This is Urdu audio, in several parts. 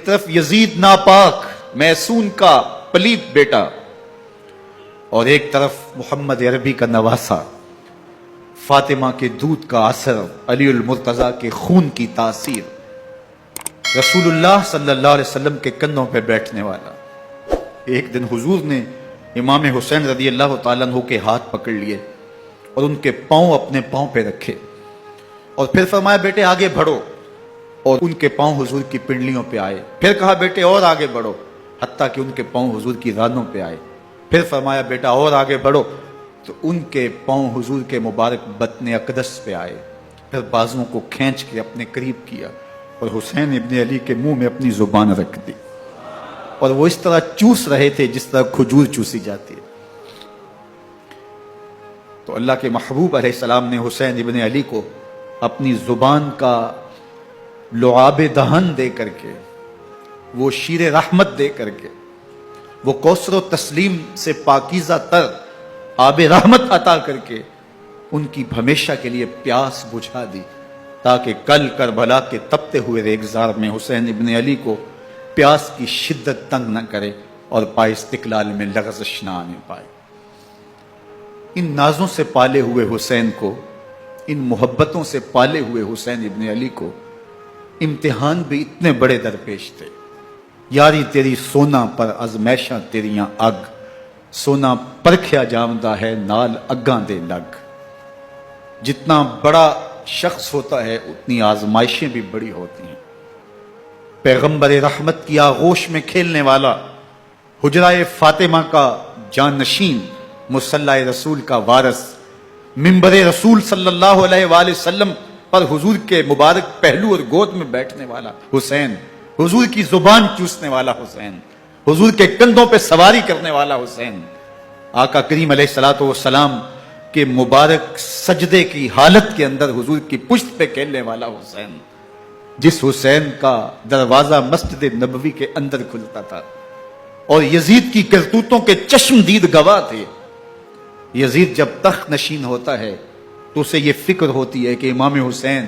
ایک طرف یزید ناپاک محسون کا پلیت بیٹا، اور ایک طرف محمد عربی کا نواسا، فاطمہ کے دودھ کا اثر، علی المرتضیٰ کے خون کی تاثیر، رسول اللہ صلی اللہ علیہ وسلم کے کندھوں پہ بیٹھنے والا۔ ایک دن حضور نے امام حسین رضی اللہ تعالیٰ عنہ کے ہاتھ پکڑ لیے اور ان کے پاؤں اپنے پاؤں پہ رکھے، اور پھر فرمایا بیٹے آگے بڑھو، اور ان کے پاؤں حضور کی پنڈلیوں پہ آئے۔ پھر کہا بیٹے اور آگے بڑھو، حتیٰ کہ ان کے پاؤں حضور کی رانوں پہ آئے۔ پھر فرمایا بیٹا اور آگے بڑھو، تو ان کے پاؤں حضور کے مبارک بطن اقدس پہ آئے۔ پھر بازوؤں کو کھینچ کے اپنے قریب کیا اور حسین ابن علی کے منہ میں اپنی زبان رکھ دی، اور وہ اس طرح چوس رہے تھے جس طرح کھجور چوسی جاتی ہے۔ تو اللہ کے محبوب علیہ السلام نے حسین ابن علی کو اپنی زبان کا لعاب دہن دے کر کے، وہ شیر رحمت دے کر کے، وہ کوثر و تسلیم سے پاکیزہ تر آب رحمت عطا کر کے ان کی ہمیشہ کے لیے پیاس بجھا دی، تاکہ کل کربلا کے تپتے ہوئے ریگزار میں حسین ابن علی کو پیاس کی شدت تنگ نہ کرے اور پائے استقلال میں لغزش نہ آنے پائے۔ ان نازوں سے پالے ہوئے حسین کو، ان محبتوں سے پالے ہوئے حسین ابن علی کو امتحان بھی اتنے بڑے درپیش تھے۔ یاری تیری سونا پر ازمیشاں تیریاں اگ، سونا پرکھیا جامدہ ہے نال اگاں دے لگ۔ جتنا بڑا شخص ہوتا ہے اتنی آزمائشیں بھی بڑی ہوتی ہیں۔ پیغمبر رحمت کی آغوش میں کھیلنے والا، حجرہ فاطمہ کا جانشین، مصلی رسول کا وارث، منبر رسول صلی اللہ علیہ وآلہ وسلم پر حضور کے مبارک پہلو اور گود میں بیٹھنے والا حسین، حضور کی زبان چوسنے والا حسین، حضور کے کندھوں پہ سواری کرنے والا حسین، آقا کریم علیہ الصلوۃ والسلام کے مبارک سجدے کی حالت کے اندر حضور کی پشت پہ کھیلنے والا حسین، جس حسین کا دروازہ مسجد نبوی کے اندر کھلتا تھا اور یزید کی کرتوتوں کے چشم دید گواہ تھے۔ یزید جب تخت نشین ہوتا ہے تو اسے یہ فکر ہوتی ہے کہ امام حسین،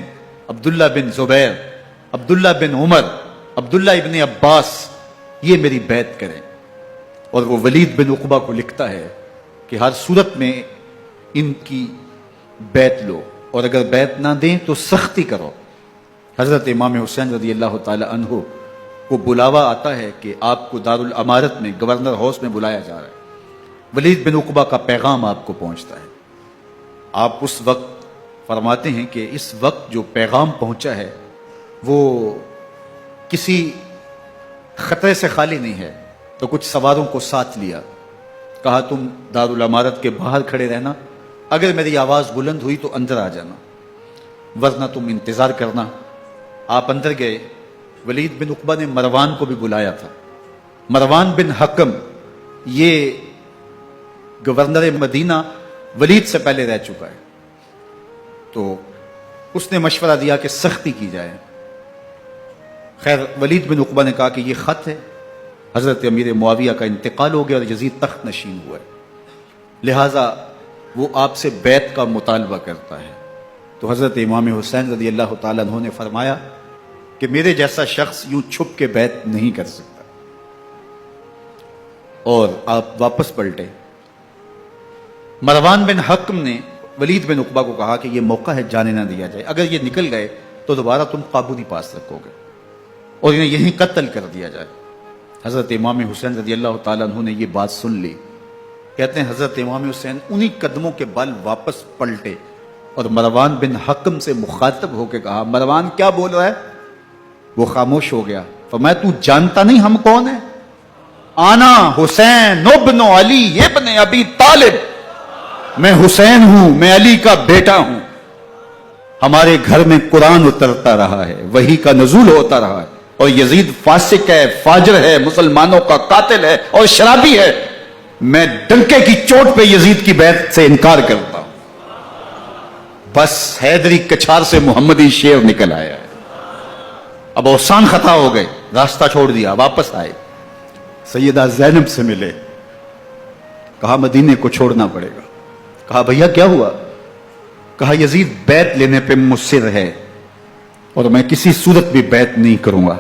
عبداللہ بن زبیر، عبداللہ بن عمر، عبداللہ ابن عباس یہ میری بیعت کریں، اور وہ ولید بن عقبہ کو لکھتا ہے کہ ہر صورت میں ان کی بیعت لو، اور اگر بیعت نہ دیں تو سختی کرو۔ حضرت امام حسین رضی اللہ تعالی عنہ کو بلاوا آتا ہے کہ آپ کو دارالامارت میں گورنر ہاؤس میں بلایا جا رہا ہے۔ ولید بن عقبہ کا پیغام آپ کو پہنچتا ہے۔ آپ اس وقت فرماتے ہیں کہ اس وقت جو پیغام پہنچا ہے وہ کسی خطرے سے خالی نہیں ہے، تو کچھ سواروں کو ساتھ لیا، کہا تم دارالامارت کے باہر کھڑے رہنا، اگر میری آواز بلند ہوئی تو اندر آ جانا، ورنہ تم انتظار کرنا۔ آپ اندر گئے۔ ولید بن عقبہ نے مروان کو بھی بلایا تھا۔ مروان بن حکم یہ گورنر مدینہ ولید سے پہلے رہ چکا ہے، تو اس نے مشورہ دیا کہ سختی کی جائے۔ خیر ولید بن عقبہ نے کہا کہ یہ خط ہے، حضرت امیر معاویہ کا انتقال ہو گیا اور یزید تخت نشین ہوا ہے، لہٰذا وہ آپ سے بیعت کا مطالبہ کرتا ہے۔ تو حضرت امام حسین رضی اللہ تعالیٰ عنہ نے فرمایا کہ میرے جیسا شخص یوں چھپ کے بیعت نہیں کر سکتا، اور آپ واپس پلٹے۔ مروان بن حکم نے ولید بن عقبہ کو کہا کہ یہ موقع ہے جانے نہ دیا جائے، اگر یہ نکل گئے تو دوبارہ تم قابو نہیں پا سکو گے اور انہیں یہیں قتل کر دیا جائے۔ حضرت امام حسین رضی اللہ تعالیٰ عنہ نے یہ بات سن لی۔ کہتے ہیں حضرت امام حسین انہی قدموں کے بل واپس پلٹے اور مروان بن حکم سے مخاطب ہو کے کہا، مروان کیا بول رہا ہے؟ وہ خاموش ہو گیا۔ فرمایا تو جانتا نہیں ہم کون ہیں؟ آنا حسین ابن علی ابن ابی طالب، میں حسین ہوں، میں علی کا بیٹا ہوں۔ ہمارے گھر میں قرآن اترتا رہا ہے، وحی کا نزول ہوتا رہا ہے، اور یزید فاسق ہے، فاجر ہے، مسلمانوں کا قاتل ہے اور شرابی ہے۔ میں ڈنکے کی چوٹ پہ یزید کی بیعت سے انکار کرتا ہوں۔ بس حیدری کچھار سے محمدی شیر نکل آیا ہے۔ اب اوسان خطا ہو گئے، راستہ چھوڑ دیا، واپس آئے، سیدہ زینب سے ملے، کہا مدینے کو چھوڑنا پڑے گا۔ کہا بھیا کیا ہوا؟ کہا یزید بیعت لینے پہ مصر ہے اور میں کسی صورت بھی بیعت نہیں کروں گا۔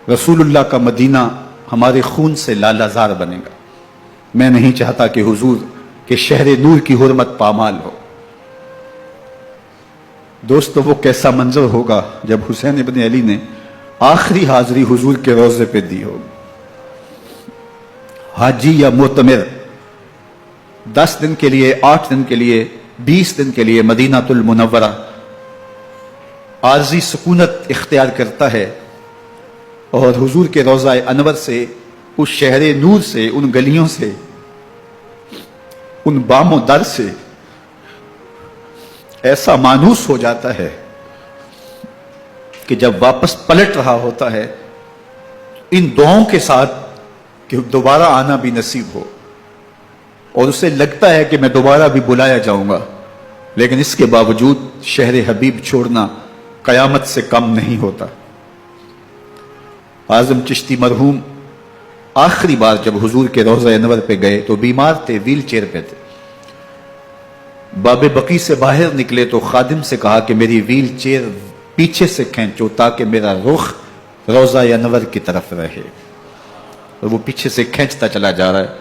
رسول اللہ کا مدینہ ہمارے خون سے لالہزار بنے گا. میں نہیں چاہتا کہ حضور کے شہر نور کی حرمت پامال ہو. دوستو وہ کیسا منظر ہوگا جب حسین ابن علی نے آخری حاضری حضور کے روضے پہ دی ہوگی. حاجی یا معتمر 10 دن کے لیے، 8 دن کے لیے، 20 دن کے لیے مدینہ المنورہ عارضی سکونت اختیار کرتا ہے اور حضور کے روضہ انور سے، اس شہر نور سے، ان گلیوں سے، ان بام و در سے ایسا مانوس ہو جاتا ہے کہ جب واپس پلٹ رہا ہوتا ہے ان دعاؤں کے ساتھ کہ دوبارہ آنا بھی نصیب ہو، اور اسے لگتا ہے کہ میں دوبارہ بھی بلایا جاؤں گا، لیکن اس کے باوجود شہر حبیب چھوڑنا قیامت سے کم نہیں ہوتا. اعظم چشتی مرحوم آخری بار جب حضور کے روضہ انور پہ گئے تو بیمار تھے، ویل چیئر پہ تھے. باب بقی سے باہر نکلے تو خادم سے کہا کہ میری ویل چیئر پیچھے سے کھینچو تاکہ میرا رخ روضہ انور کی طرف رہے، اور وہ پیچھے سے کھینچتا چلا جا رہا ہے.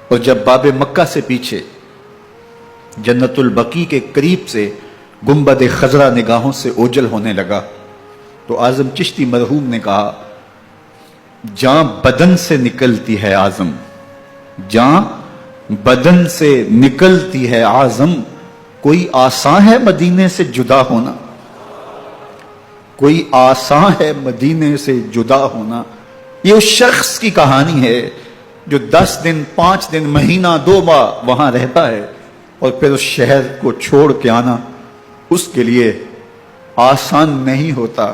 اور جب باب مکہ سے پیچھے جنت البقیع کے قریب سے گنبد خضرا نگاہوں سے اوجل ہونے لگا تو اعظم چشتی مرحوم نے کہا، جاں بدن سے نکلتی ہے اعظم، جاں بدن سے نکلتی ہے اعظم، کوئی آسان ہے مدینے سے جدا ہونا، کوئی آسان ہے مدینے سے جدا ہونا. یہ اس شخص کی کہانی ہے جو 10 دن، 5 دن، مہینہ، 2 ماہ وہاں رہتا ہے اور پھر اس شہر کو چھوڑ کے آنا اس کے لیے آسان نہیں ہوتا.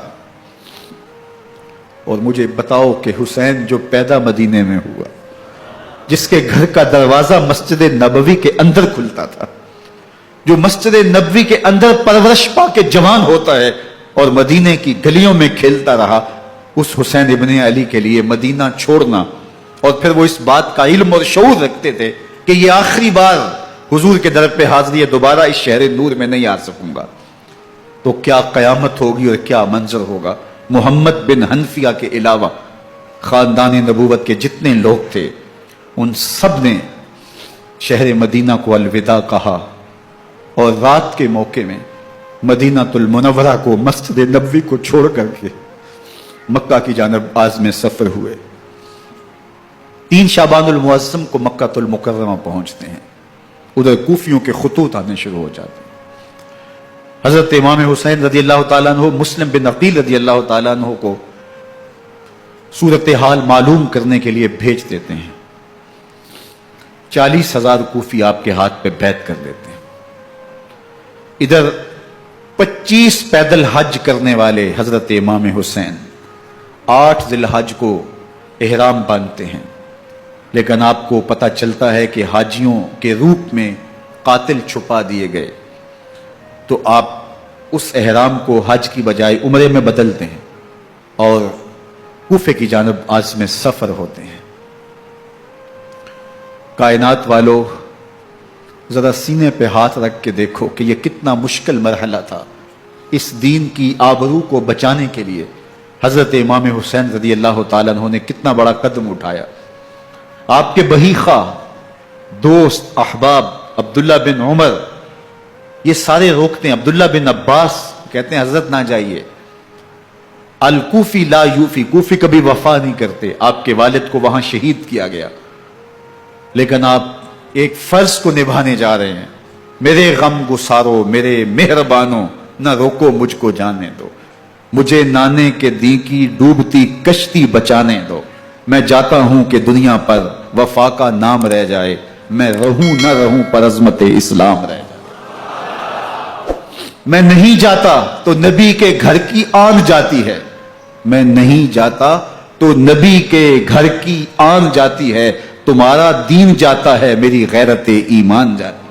اور مجھے بتاؤ کہ حسین جو پیدا مدینے میں ہوا، جس کے گھر کا دروازہ مسجد نبوی کے اندر کھلتا تھا، جو مسجد نبوی کے اندر پرورش پا کے جوان ہوتا ہے اور مدینے کی گلیوں میں کھیلتا رہا، اس حسین ابن علی کے لیے مدینہ چھوڑنا، اور پھر وہ اس بات کا علم اور شعور رکھتے تھے کہ یہ آخری بار حضور کے در پہ حاضری ہے، دوبارہ اس شہر نور میں نہیں آ سکوں گا، تو کیا قیامت ہوگی اور کیا منظر ہوگا. محمد بن حنفیہ کے علاوہ خاندان نبوت کے جتنے لوگ تھے ان سب نے شہر مدینہ کو الوداع کہا، اور رات کے موقع میں مدینہ المنورہ کو، مسجد نبوی کو چھوڑ کر کے مکہ کی جانب عازم سفر ہوئے. 3 شعبان المعظم کو مکہ المکرمہ پہنچتے ہیں. ادھر کوفیوں کے خطوط آنے شروع ہو جاتے ہیں. حضرت امام حسین رضی اللہ تعالیٰ عنہ مسلم بن عقیل رضی اللہ تعالیٰ عنہ کو صورتحال معلوم کرنے کے لیے بھیج دیتے ہیں. 40,000 کوفی آپ کے ہاتھ پہ بیعت کر دیتے ہیں. ادھر 25 پیدل حج کرنے والے حضرت امام حسین 8 ذی الحج کو احرام باندھتے ہیں، لیکن آپ کو پتہ چلتا ہے کہ حاجیوں کے روپ میں قاتل چھپا دیے گئے، تو آپ اس احرام کو حج کی بجائے عمرے میں بدلتے ہیں اور کوفے کی جانب عازم سفر ہوتے ہیں. کائنات والو، ذرا سینے پہ ہاتھ رکھ کے دیکھو کہ یہ کتنا مشکل مرحلہ تھا. اس دین کی آبرو کو بچانے کے لیے حضرت امام حسین رضی اللہ تعالیٰ عنہ نے کتنا بڑا قدم اٹھایا. آپ کے بہی خواہ، دوست، احباب عبداللہ بن عمر یہ سارے روکتے ہیں. عبداللہ بن عباس کہتے ہیں حضرت نہ جائیے. الکوفی لا یوفی، کوفی کبھی وفا نہیں کرتے. آپ کے والد کو وہاں شہید کیا گیا، لیکن آپ ایک فرض کو نبھانے جا رہے ہیں. میرے غم گسارو، میرے مہربانوں، نہ روکو مجھ کو جانے دو، مجھے نانے کے دی کی ڈوبتی کشتی بچانے دو. میں جاتا ہوں کہ دنیا پر وفا کا نام رہ جائے، میں رہوں نہ رہوں پر عظمت اسلام رہ جائے. میں نہیں جاتا تو نبی کے گھر کی آن جاتی ہے، میں نہیں جاتا تو نبی کے گھر کی آن جاتی ہے. تمہارا دین جاتا ہے، میری غیرت ایمان جاتی ہے.